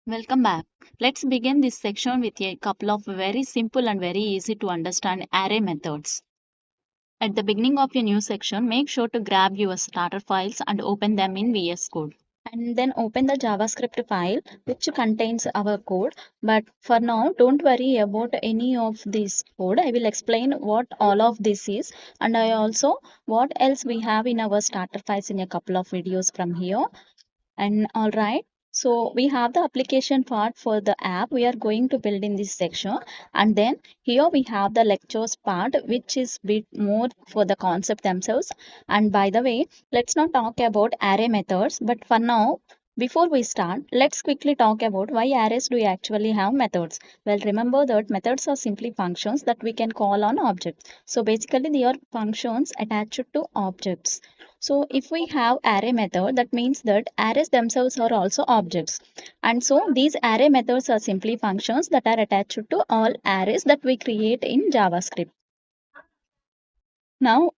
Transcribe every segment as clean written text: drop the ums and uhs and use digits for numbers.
Welcome back. Let's begin this section with a couple of very simple and very easy to understand array methods. At the beginning of your new section, make sure to grab your starter files and open them in VS Code. And then open the JavaScript file which contains our code. But for now, don't worry about any of this code. I will explain what all of this is and I also what else we have in our starter files in a couple of videos from here. And all right, so we have the application part for the app we are going to build in this section. And then here we have the lectures part, which is bit more for the concept themselves. And by the way, let's not talk about array methods, but for now, before we start, let's quickly talk about why arrays do actually have methods. Well, remember that methods are simply functions that we can call on objects. So basically, they are functions attached to objects. So if we have array method, that means that arrays themselves are also objects. And so these array methods are simply functions that are attached to all arrays that we create in JavaScript. Now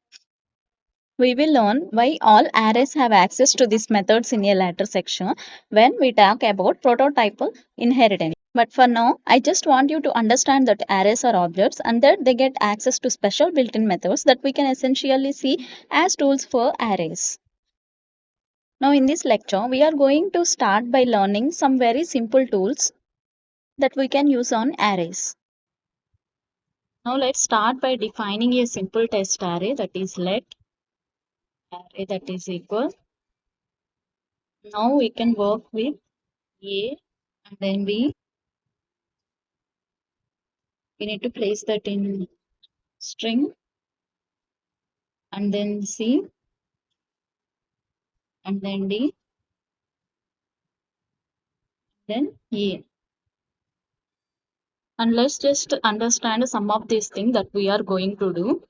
we will learn why all arrays have access to these methods in a later section when we talk about prototypal inheritance. But for now, I just want you to understand that arrays are objects and that they get access to special built-in methods that we can essentially see as tools for arrays. Now in this lecture, we are going to start by learning some very simple tools that we can use on arrays. Now let's start by defining a simple test array, that is let array that is equal. Now we can work with A and then B. We need to place that in string and then C and then D, then A. And let's just understand some of these things that we are going to do.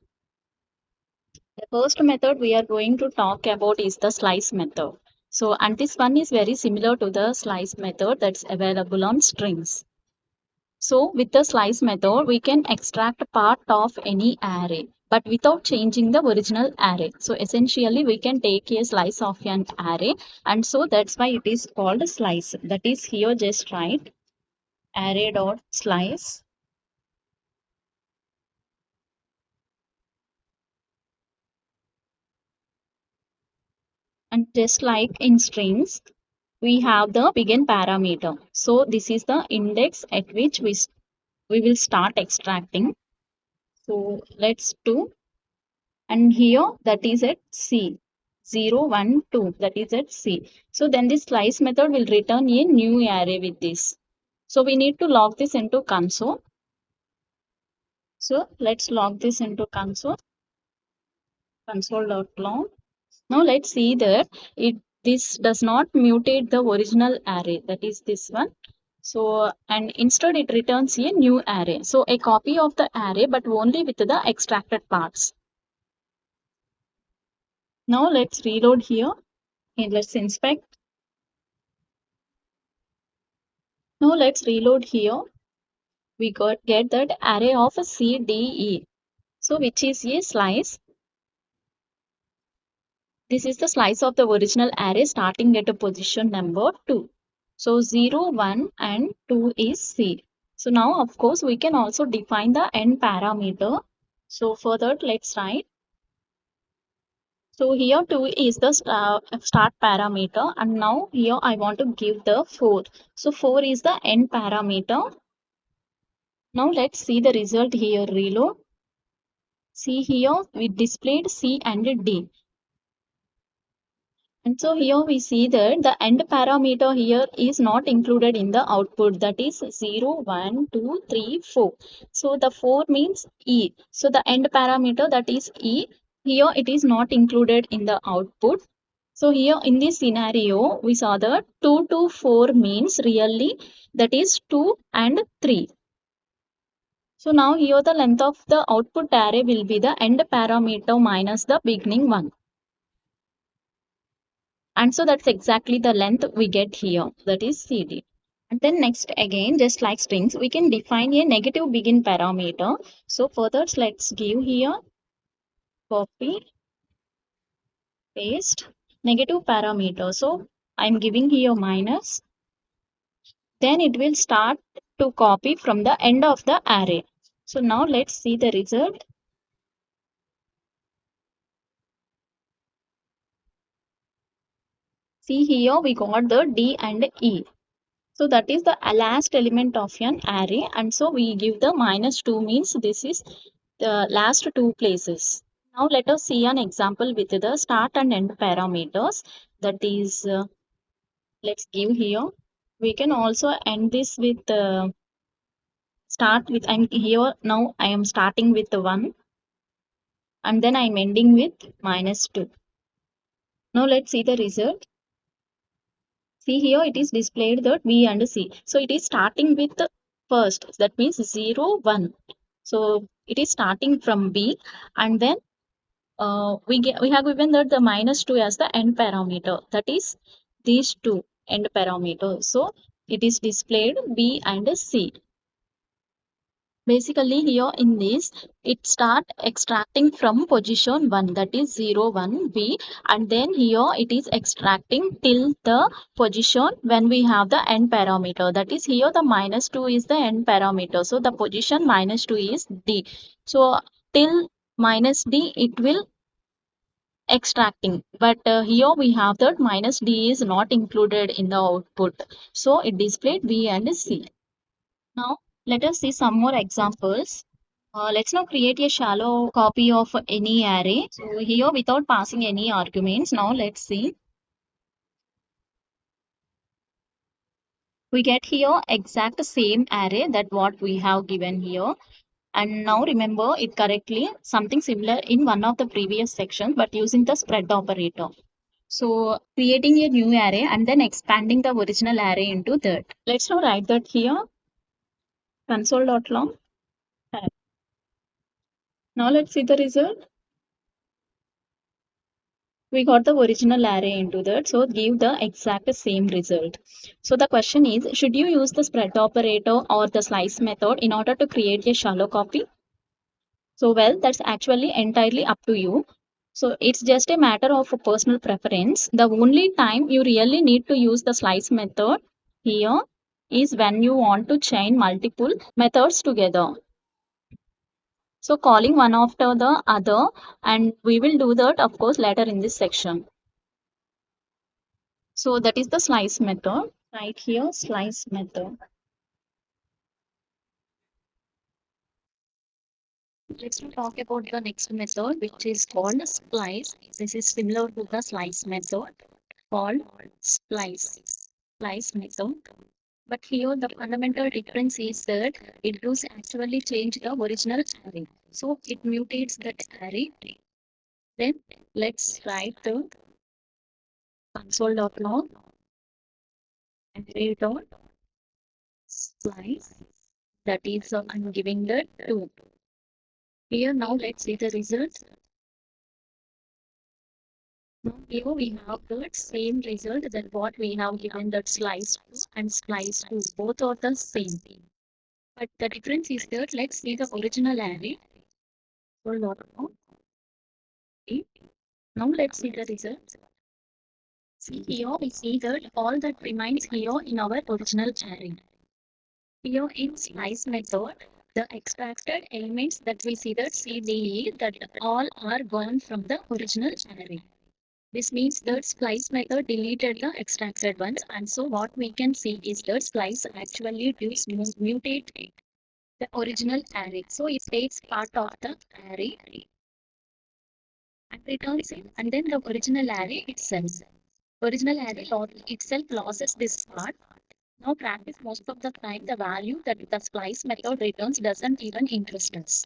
The first method we are going to talk about is the slice method. So, and this one is very similar to the slice method that's available on strings. So, with the slice method, we can extract part of any array, but without changing the original array. So, essentially, we can take a slice of an array, and so that's why it is called a slice. That is here, just write array dot slice. And just like in strings, we have the begin parameter. So this is the index at which we will start extracting. So let's do, and here that is at C, 0, 1, 2, that is at C. So then this slice method will return a new array with this. So we need to log this into console. So let's log this into console.log. Now let's see that this does not mutate the original array, that is this one. So, and instead it returns a new array. So a copy of the array, but only with the extracted parts. Now let's reload here and let's inspect. Now let's reload here. We get that array of C, D, E. So which is a slice. This is the slice of the original array starting at a position number 2. So 0, 1 and 2 is C. So now of course we can also define the end parameter. So for that let's write. So here 2 is the start parameter and now here I want to give the 4. So 4 is the end parameter. Now let's see the result here, reload. See here we displayed C and D. And so here we see that the end parameter here is not included in the output, that is 0, 1, 2, 3, 4. So the 4 means E. So the end parameter that is E, here it is not included in the output. So here in this scenario, we saw that 2 to 4 means really that is 2 and 3. So now here the length of the output array will be the end parameter minus the beginning one. And so that's exactly the length we get here, that is CD. And then next again, just like strings, we can define a negative begin parameter. So further, let's give here copy, paste, negative parameter. So I'm giving here minus. then it will start to copy from the end of the array. So now let's see the result. See here we got the D and E. So that is the last element of an array, and so we give the -2 means this is the last two places. Now let us see an example with the start and end parameters. That is, let's give here. We can also end this with start with, I'm here now I am starting with the 1 and then I'm ending with -2. Now let's see the result. See here it is displayed that B and C. So it is starting with the first, that means 0, 1. So it is starting from B, and then we have given that the -2 as the end parameter. That is these two end parameters. So it is displayed B and C. Basically here in this, it start extracting from position 1, that is 0, 1, B, and then here it is extracting till the position when we have the end parameter. That is here the -2 is the end parameter. So the position -2 is D. So till -D it will extracting. But here we have that -D is not included in the output. So it displayed B and C. Now, let us see some more examples. Let's now create a shallow copy of any array. So here without passing any arguments, now let's see. We get here exact same array that what we have given here. And now remember it correctly, something similar in one of the previous sections, but using the spread operator. So creating a new array and then expanding the original array into that. Let's now write that here, console.log. Now let's see the result. We got the original array into that, so give the exact same result. So the question is, should you use the spread operator or the slice method in order to create a shallow copy? So well, that's actually entirely up to you. So it's just a matter of a personal preference. The only time you really need to use the slice method here is when you want to chain multiple methods together. So calling one after the other, and we will do that of course later in this section. So that is the slice method. Right here, slice method. Let's talk about the next method, which is called splice. This is similar to the slice method called splice method. But here the fundamental difference is that it does actually change the original array. So it mutates that array. Then let's write the console.log array dot splice. That is I'm giving the 2. Here now let's see the result. Now here we have the same result that what we have given, that slice 2 and slice 2. Both are the same. But the difference is that let's see the original array. So now let's see the result. See here we see that all that remains here in our original array. Here in slice method, the extracted elements that we see, that CDE, that all are gone from the original array. This means that splice method deleted the extracted ones, and so what we can see is that splice actually does mutate the original array. So it takes part of the array and returns it, and then the original array itself. Original array itself loses this part. Now practice, most of the time the value that the splice method returns doesn't even interest us.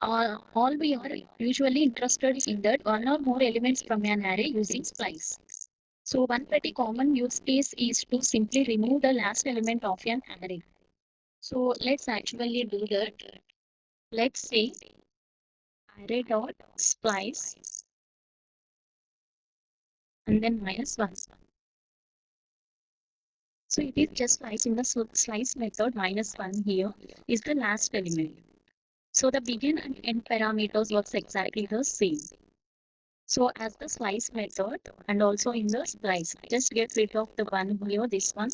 All we are usually interested in that one or more elements from an array using splice. So one pretty common use case is to simply remove the last element of an array. So let's actually do that. Let's say array dot splice and then -1. So it is just slicing the slice method. -1 here is the last element. So the begin and end parameters was exactly the same. So as the slice method and also in the splice, just get rid of the one here, this one.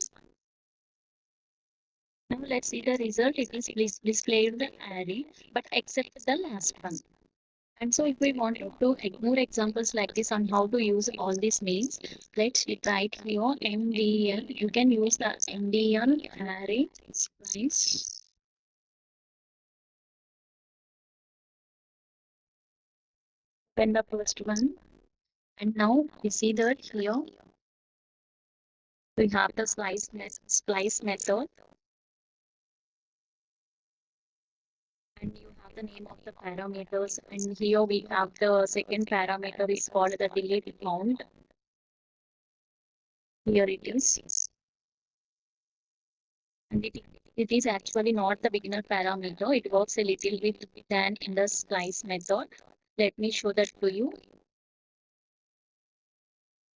Now let's see the result. It is displayed the array, but except the last one. And so if we want to more examples like this on how to use all these names, let's write here MDL. You can use the MDL array splice. Open the first one. And now we see that here we have the splice method. And you have the name of the parameters. And here we have the second parameter is called the delete count. Here it is. And it is actually not the beginner parameter. It works a little bit than in the splice method. Let me show that to you.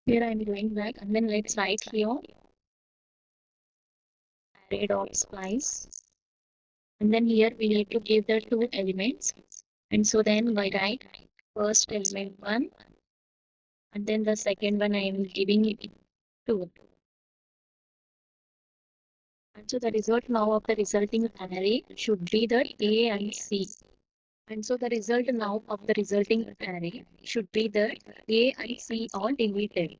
Here I am doing that, and then let's write here array dot splice. And then here we need to give the two elements. And so then I write first element 1, and then the second one I am giving it 2. And so the result now of the resulting array should be the A and C. And so the result now of the resulting array should be that A and C are deleted.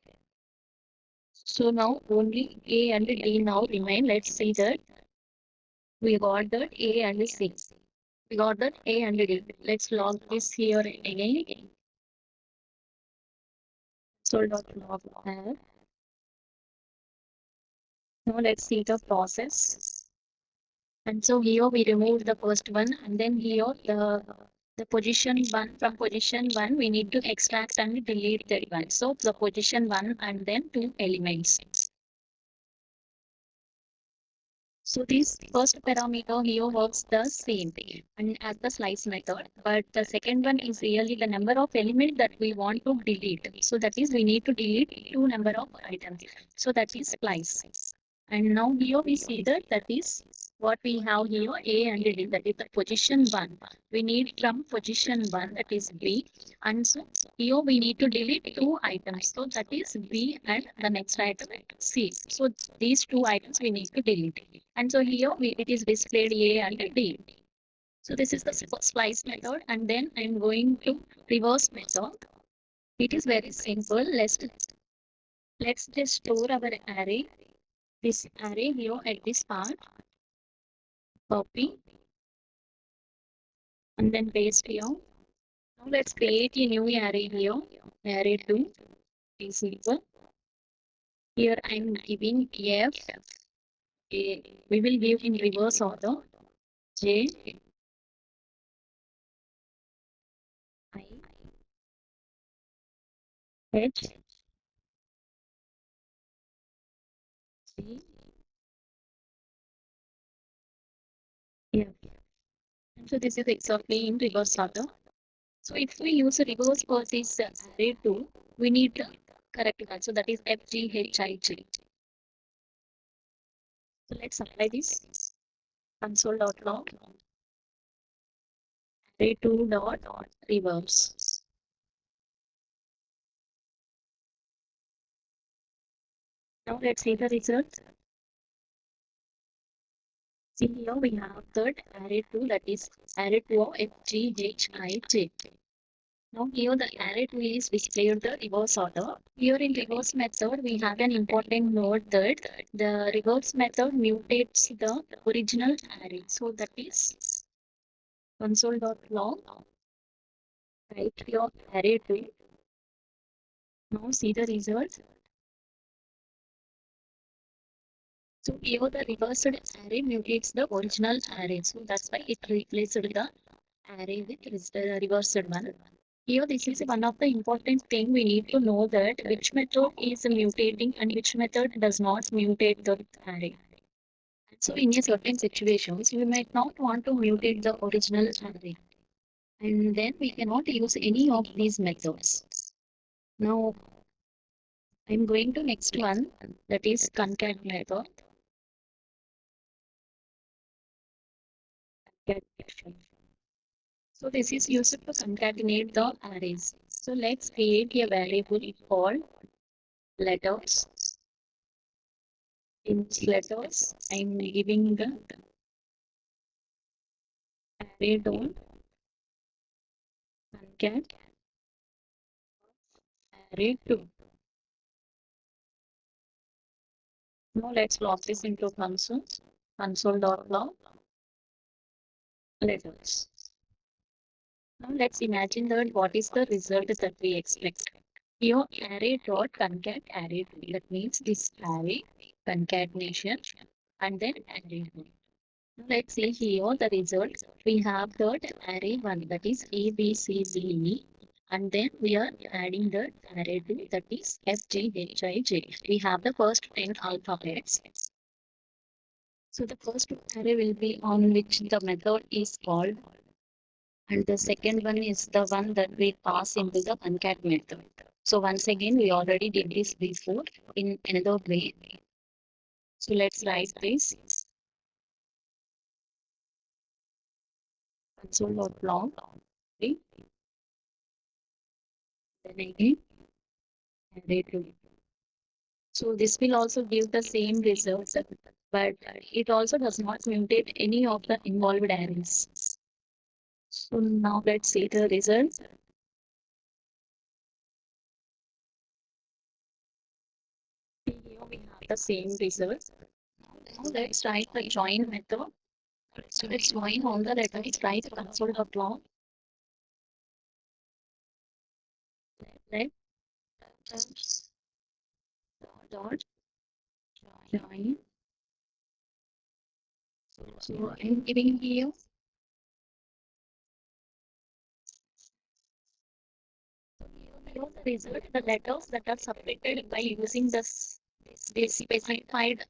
So now only A and D now remain. Let's see that we got that A and C. We got that A and D. Let's log this here again. So dot log R. Now let's see the process. And so here we remove the first one, and then here the position 1, from position 1 we need to extract and delete that one. So the position 1 and then 2 elements. So this first parameter here works the same and as the slice method, but the second one is really the number of elements that we want to delete. So that is we need to delete 2 number of items. So that is splice. And now here we see that is what we have here A and D, that is the position 1. We need from position 1, that is B. And so here we need to delete 2 items. So that is B and the next item C. So these 2 items we need to delete. And so here it is displayed A and D. So this is the splice method, and then I'm going to reverse method. It is very simple. Let's just store our array. This array here at this part, copy, and then paste here. Now let's create a new array here. Array 2 is equal. Here I'm giving F. We will give in reverse order. J, I, H, C, F. So this is exactly in reverse order. So if we use a reverse for this array 2, we need to correct that. So that is F, G, H, I, J. So let's apply this. Console.log array2 dot reverse. Now let's see the result. See here we have that array2, that is array2 of F, G, H, I, J. Now here the array2 is displayed the reverse order. Here in reverse method we have an important note that the reverse method mutates the original array. So that is console.log write your array2. Now see the results. So here the reversed array mutates the original array. So that's why it replaced the array with the reversed one. Here this is one of the important thing we need to know, that which method is mutating and which method does not mutate the array. So in a certain situations, we might not want to mutate the original array. And then we cannot use any of these methods. Now I'm going to next one, that is concat method. So this is used to concatenate the arrays. So let's create a variable called letters. In letters, I'm giving the array dot concat array 2. Now let's log this into console.log letters. Now let's imagine that what is the result that we expect. Here array dot concat array 2. That means this array concatenation and then array 2. Let's see here the result. We have that array 1 that is A, B, C, D, E. And then we are adding the array 2 that is F, G, H, I, J. We have the first 10 alphabets. So the first array will be on which the method is called. And the second one is the one that we pass into the concat method. So once again, we already did this before in another way. So let's write this console.log. Okay. Then again, array 2. So this will also give the same results, but it also does not mutate any of the involved arrays. So now let's see the results. Here we have the same results. Now let's write the join method. So let's join all the letters, write console.log. Let dot join. So I'm giving here the result, the letters that are separated by using this specified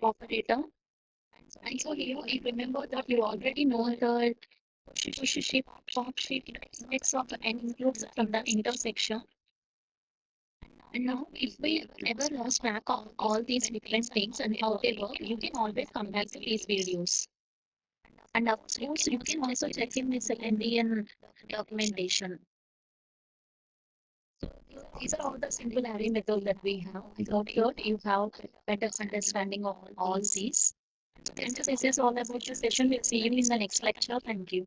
operator. And so here, if remember that you already know the push shift, pop shift, index of n includes from the intersection. And now, if we ever lost track of all these different things and how they work, you can always come back to these videos. And of course, you can also check in the secondary documentation. These are all the simple array methods that we have. I hope you have better understanding of all these. And this is all about the session. We'll see you in the next lecture. Thank you.